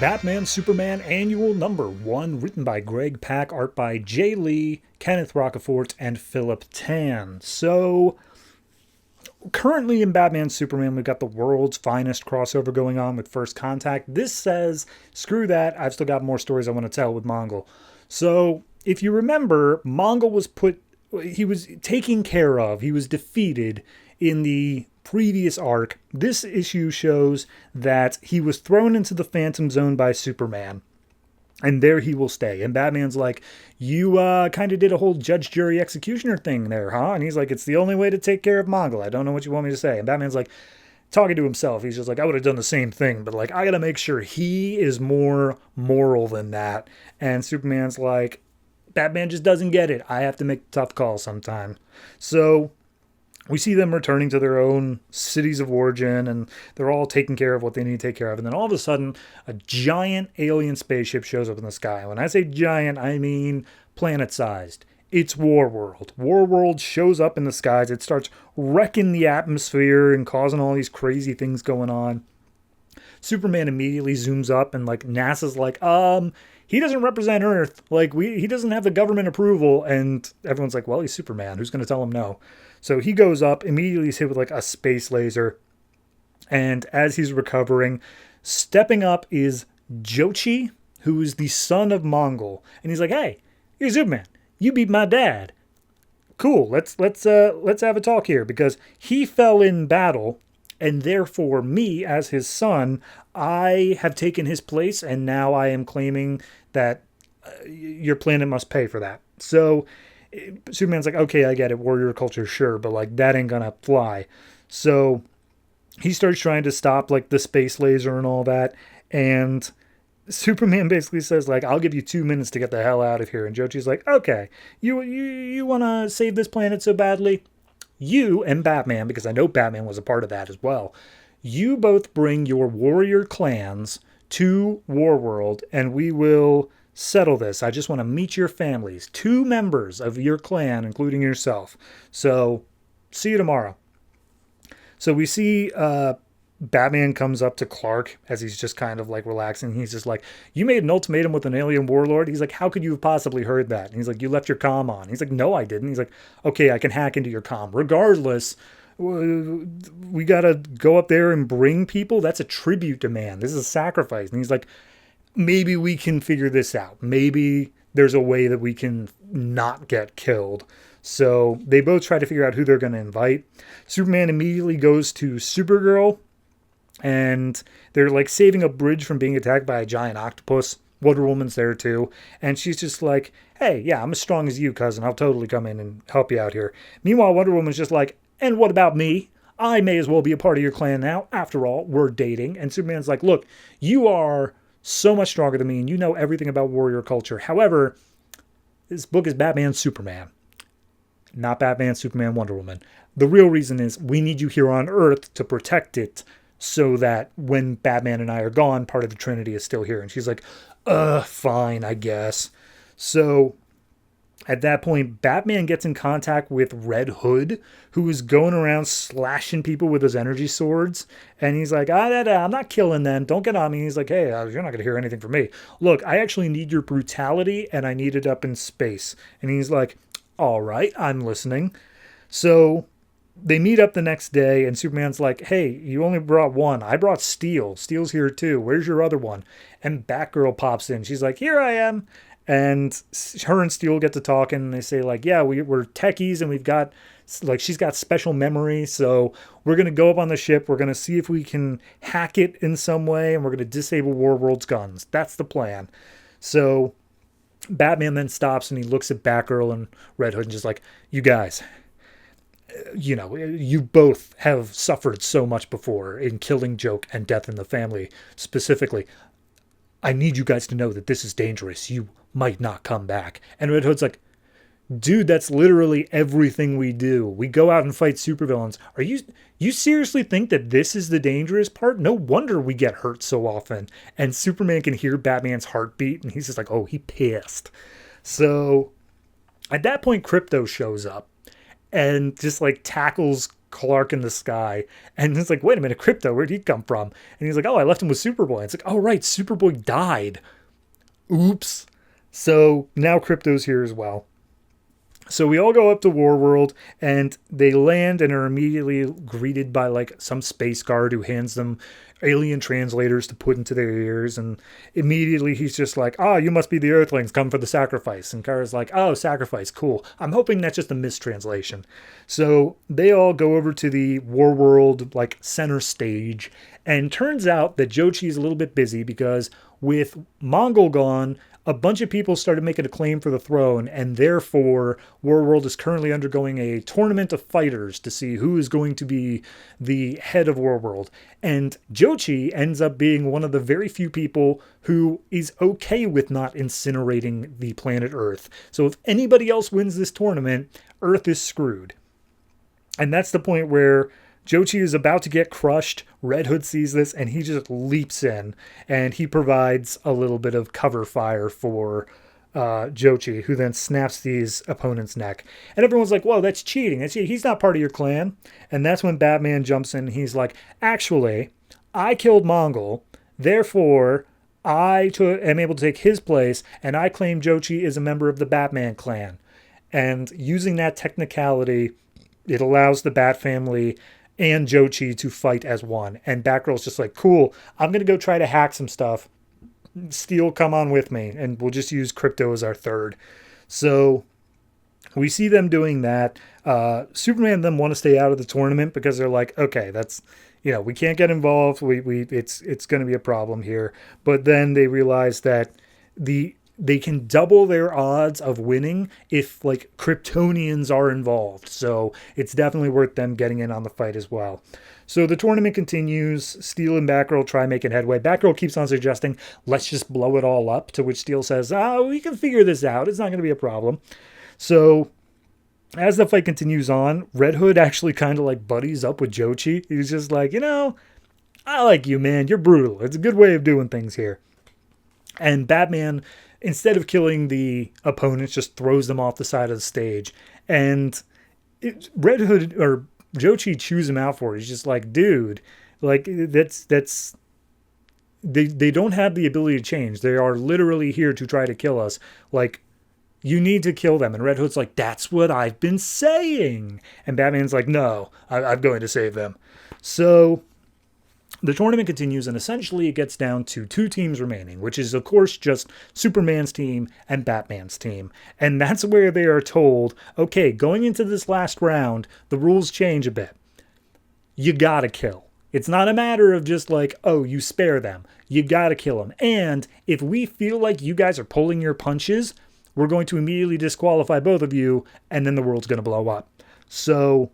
Batman Superman Annual Number 1, written by Greg Pak, art by Jay Lee, Kenneth Rocafort, and Philip Tan. So, currently in Batman Superman, we've got the world's finest crossover going on with First Contact. This says, screw that, I've still got more stories I want to tell with Mongol. So, if you remember, Mongol was he was taken care of, he was defeated in the previous arc. This issue shows that he was thrown into the Phantom Zone by Superman, and there he will stay. And Batman's like, you kind of did a whole judge, jury, executioner thing there, huh? And he's like, it's the only way to take care of Mongol. I don't know what you want me to say. And Batman's like, talking to himself, he's just like, I would have done the same thing, but like, I gotta make sure he is more moral than that. And Superman's like, Batman just doesn't get it. I have to make tough calls sometime. So we see them returning to their own cities of origin, and they're all taking care of what they need to take care of. And then all of a sudden, a giant alien spaceship shows up in the sky. When I say giant, I mean planet-sized. It's Warworld. Warworld shows up in the skies. It starts wrecking the atmosphere and causing all these crazy things going on. Superman immediately zooms up, and like NASA's like, he doesn't represent Earth. Like, he doesn't have the government approval. And everyone's like, well, he's Superman. Who's going to tell him no? So he goes up, immediately is hit with like a space laser. And as he's recovering, stepping up is Jochi, who is the son of Mongol. And he's like, hey, you're Superman. You beat my dad. Cool. Let's have a talk here, because he fell in battle, and therefore me as his son, I have taken his place, and now I am claiming that your planet must pay for that. So Superman's like, okay, I get it, warrior culture, sure, but like that ain't gonna fly. So he starts trying to stop like the space laser and all that, and Superman basically says like, I'll give you 2 minutes to get the hell out of here. And Jochi's like, okay, you want to save this planet so badly? You and Batman, because I know Batman was a part of that as well, you both bring your warrior clans to Warworld, and we will settle this. I just want to meet your families. 2 members of your clan, including yourself. So, see you tomorrow. So we see Batman comes up to Clark as he's just kind of like relaxing. He's just like, you made an ultimatum with an alien warlord? He's like, how could you have possibly heard that? And he's like, you left your comm on. He's like, no, I didn't. He's like, okay, I can hack into your comm. Regardless, we got to go up there and bring people. That's a tribute demand. This is a sacrifice. And he's like, maybe we can figure this out. Maybe there's a way that we can not get killed. So they both try to figure out who they're going to invite. Superman immediately goes to Supergirl, and they're like saving a bridge from being attacked by a giant octopus. Wonder Woman's there too. And she's just like, hey, yeah, I'm as strong as you, cousin. I'll totally come in and help you out here. Meanwhile, Wonder Woman's just like, and what about me? I may as well be a part of your clan now. After all, we're dating. And Superman's like, look, you are so much stronger than me, and you know everything about warrior culture. However, this book is Batman Superman, not Batman, Superman, Wonder Woman. The real reason is we need you here on Earth to protect it, so that when Batman and I are gone, part of the Trinity is still here. And she's like, fine, I guess. So at that point, Batman gets in contact with Red Hood, who is going around slashing people with his energy swords. And he's like, I'm not killing them. Don't get on me. He's like, hey, you're not going to hear anything from me. Look, I actually need your brutality, and I need it up in space. And he's like, all right, I'm listening. So they meet up the next day, and Superman's like, hey, you only brought one. I brought Steel. Steel's here too. Where's your other one? And Batgirl pops in. She's like, here I am. And her and Steel get to talking, and they say like, yeah, we're techies, and we've got, like, she's got special memory. So we're going to go up on the ship. We're going to see if we can hack it in some way, and we're going to disable Warworld's guns. That's the plan. So Batman then stops, and he looks at Batgirl and Red Hood and just like, you guys, you know, you both have suffered so much before in Killing Joke and Death in the Family specifically. I need you guys to know that this is dangerous. You might not come back. And Red Hood's like, dude, that's literally everything we do. We go out and fight supervillains. You seriously think that this is the dangerous part? No wonder we get hurt so often. And Superman can hear Batman's heartbeat, and he's just like, oh, he pissed. So at that point, Crypto shows up. and just like tackles Clark in the sky. And it's like, wait a minute, Crypto, where'd he come from? And he's like, oh, I left him with Superboy. And it's like, oh, right, Superboy died. Oops. So now Crypto's here as well. So we all go up to Warworld, and they land and are immediately greeted by like some space guard who hands them alien translators to put into their ears. And immediately he's just like, oh, you must be the Earthlings, come for the sacrifice. And Kara's like, oh, sacrifice, cool. I'm hoping that's just a mistranslation. So they all go over to the Warworld like center stage, and turns out that Jochi is a little bit busy because with Mongol gone, a bunch of people started making a claim for the throne, and therefore Warworld is currently undergoing a tournament of fighters to see who is going to be the head of Warworld. And Jochi ends up being one of the very few people who is okay with not incinerating the planet Earth. So if anybody else wins this tournament, Earth is screwed. And that's the point where Jochi is about to get crushed. Red Hood sees this and he just leaps in, and he provides a little bit of cover fire for Jochi, who then snaps his opponent's neck. And everyone's like, whoa, that's cheating. He's not part of your clan. And that's when Batman jumps in. He's like, actually, I killed Mongol. Therefore, I am able to take his place, and I claim Jochi is a member of the Batman clan. And using that technicality, it allows the Bat family and Jochi to fight as one. And Batgirl's just like, cool, I'm going to go try to hack some stuff. Steel, come on with me. And we'll just use Crypto as our third. So we see them doing that. Superman and them want to stay out of the tournament because they're like, okay, that's, we can't get involved. It's going to be a problem here. But then they realize that they can double their odds of winning if like Kryptonians are involved. So it's definitely worth them getting in on the fight as well. So the tournament continues. Steel and Batgirl try making headway. Batgirl keeps on suggesting, let's just blow it all up, to which Steel says, we can figure this out. It's not going to be a problem. So as the fight continues on, Red Hood actually kind of like buddies up with Jochi. He's just like, I like you, man. You're brutal. It's a good way of doing things here. And Batman, instead of killing the opponents, just throws them off the side of the stage. And Red Hood or Jochi chews him out for it. He's just like, dude, like that's they don't have the ability to change. They are literally here to try to kill us. Like, you need to kill them. And Red Hood's like, that's what I've been saying. And Batman's like, no, I'm going to save them. So the tournament continues, and essentially it gets down to two teams remaining, which is, of course, just Superman's team and Batman's team. And that's where they are told, okay, going into this last round, the rules change a bit. You gotta kill. It's not a matter of just like, oh, you spare them. You gotta kill them. And if we feel like you guys are pulling your punches, we're going to immediately disqualify both of you, and then the world's going to blow up. So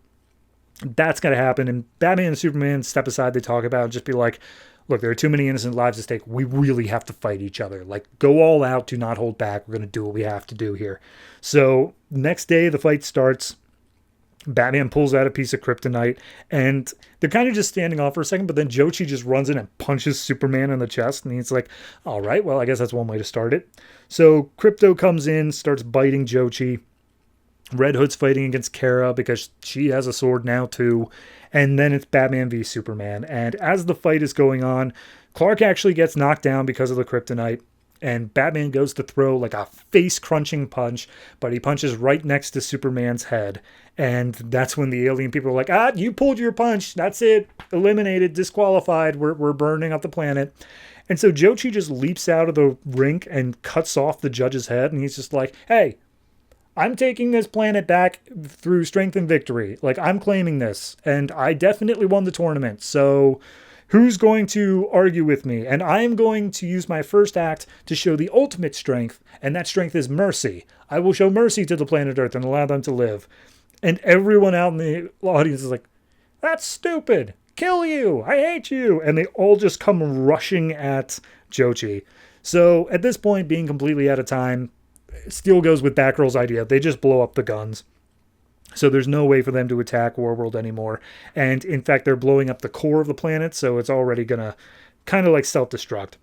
that's going to happen. And Batman and Superman step aside. They talk about it, just be like, look, there are too many innocent lives at stake. We really have to fight each other. Like, go all out. Do not hold back. We're going to do what we have to do here. So next day, the fight starts. Batman pulls out a piece of kryptonite, and they're kind of just standing off for a second, but then Jochi just runs in and punches Superman in the chest, and he's like, all right, well, I guess that's one way to start it. So Crypto comes in, starts biting Jochi. Red Hood's fighting against Kara because she has a sword now too. And then it's Batman v Superman. And as the fight is going on, Clark actually gets knocked down because of the kryptonite. And Batman goes to throw like a face-crunching punch, but he punches right next to Superman's head. And that's when the alien people are like, you pulled your punch. That's it. Eliminated, disqualified. We're burning up the planet. And so Jochi just leaps out of the rink and cuts off the judge's head. And he's just like, hey, I'm taking this planet back through strength and victory. Like, I'm claiming this. And I definitely won the tournament. So who's going to argue with me? And I am going to use my first act to show the ultimate strength, and that strength is mercy. I will show mercy to the planet Earth and allow them to live. And everyone out in the audience is like, that's stupid. Kill you. I hate you. And they all just come rushing at Jochi. So at this point, being completely out of time, Steel goes with Batgirl's idea. They just blow up the guns. So there's no way for them to attack Warworld anymore. And in fact, they're blowing up the core of the planet, so it's already going to kind of like self-destruct.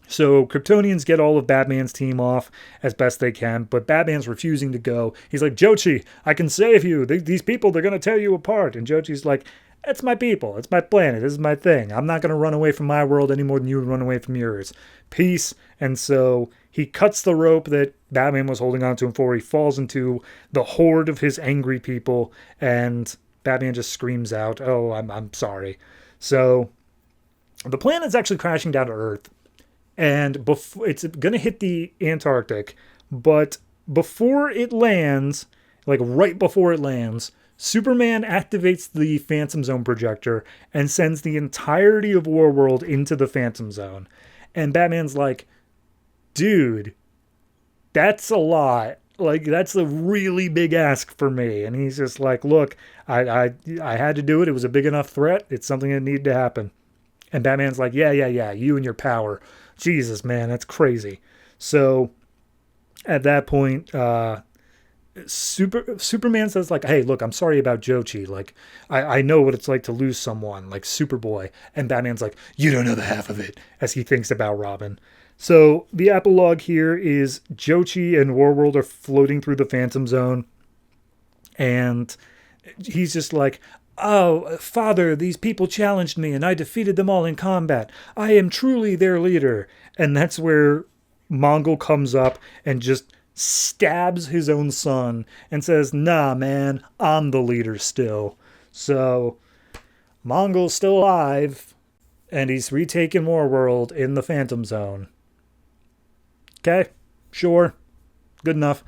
So Kryptonians get all of Batman's team off as best they can, but Batman's refusing to go. He's like, Jochi, I can save you. These people, they're going to tear you apart. And Jochi's like, it's my people. It's my planet. This is my thing. I'm not going to run away from my world any more than you would run away from yours. Peace. And so he cuts the rope that Batman was holding onto him for. He falls into the horde of his angry people, and Batman just screams out, oh, I'm sorry. So the planet's actually crashing down to Earth, and it's going to hit the Antarctic, but before it lands, like right before it lands, Superman activates the Phantom Zone projector and sends the entirety of Warworld into the Phantom Zone. And Batman's like, dude, that's a lot. Like, that's a really big ask for me. And he's just like, look, I had to do it. It was a big enough threat. It's something that needed to happen. And Batman's like, yeah, you and your power. Jesus, man, that's crazy. So at that point, Superman says, like, hey, look, I'm sorry about Jochi. Like, I know what it's like to lose someone, like Superboy. And Batman's like, you don't know the half of it, as he thinks about Robin. So the epilogue here is Jochi and Warworld are floating through the Phantom Zone. And he's just like, oh, Father, these people challenged me and I defeated them all in combat. I am truly their leader. And that's where Mongol comes up and just stabs his own son and says, nah, man, I'm the leader still. So Mongol's still alive and he's retaken Warworld in the Phantom Zone. Okay, sure. Good enough.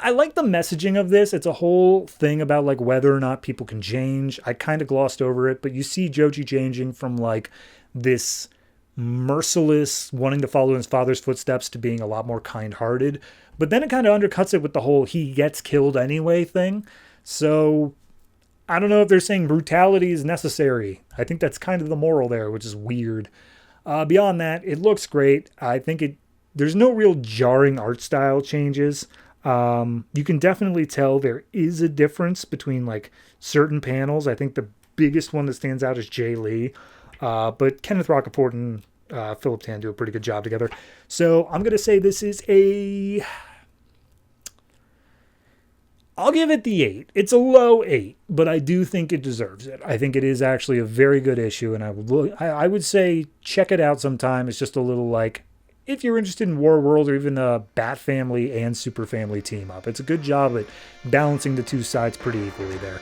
I like the messaging of this. It's a whole thing about like whether or not people can change. I kind of glossed over it, but you see Jochi changing from like this merciless wanting to follow his father's footsteps to being a lot more kind-hearted. But then it kind of undercuts it with the whole he gets killed anyway thing. So I don't know if they're saying brutality is necessary. I think that's kind of the moral there, which is weird. Beyond that, it looks great. I think there's no real jarring art style changes. You can definitely tell there is a difference between like certain panels. I think the biggest one that stands out is Jay Lee. But Kenneth Rocafort and Philip Tan do a pretty good job together. So I'm going to say this is I'll give it the 8. It's a low 8, but I do think it deserves it. I think it is actually a very good issue, and I would say check it out sometime. It's just a little like, if you're interested in Warworld or even a Bat Family and Super Family team up. It's a good job at balancing the two sides pretty equally there.